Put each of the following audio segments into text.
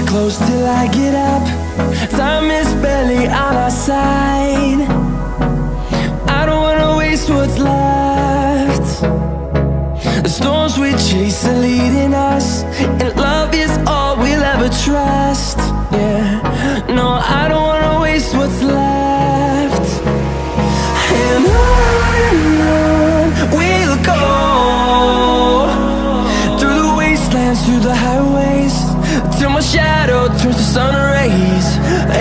close till I get up. Time is barely on our side. I don't wanna waste what's left. The storms we chase are leading us, and love is all we'll ever trust. Yeah, no, I don't wanna waste what's left. And on we'll go, through the wastelands, through the highways, till my shadow turns to sun rays.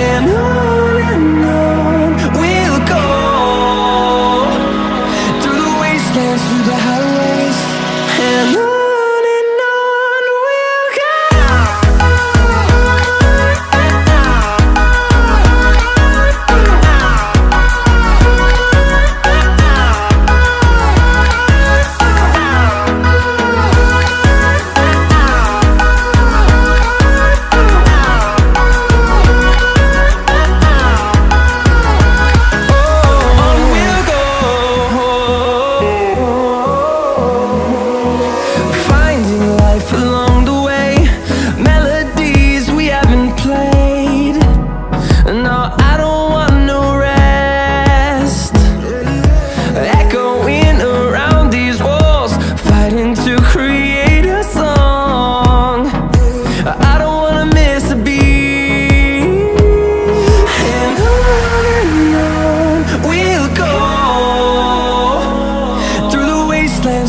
And on we'll go, through the wastelands, through the highways, and on we'll go.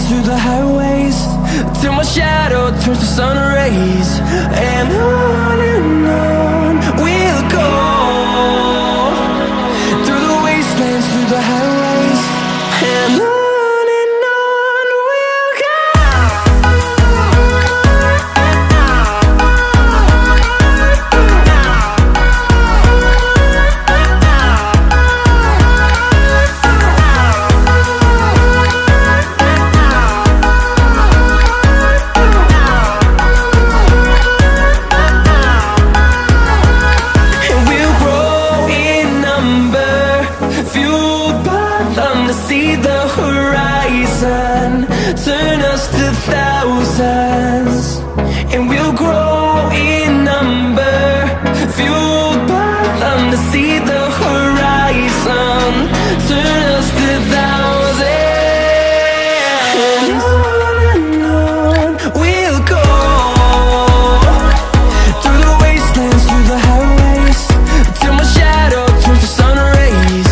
Through the highways, till my shadow turns to sun rays. And on we'll go, through the wastelands, through the highways, and on. See the horizon turn us to thousands, and we'll grow in number, fueled by them. To see the horizon turn us to thousands, and on we'll go, through the wastelands, through the highways, till my shadow turns to sun rays.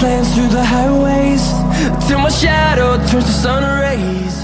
And through the highways, till my shadow turns to sun rays.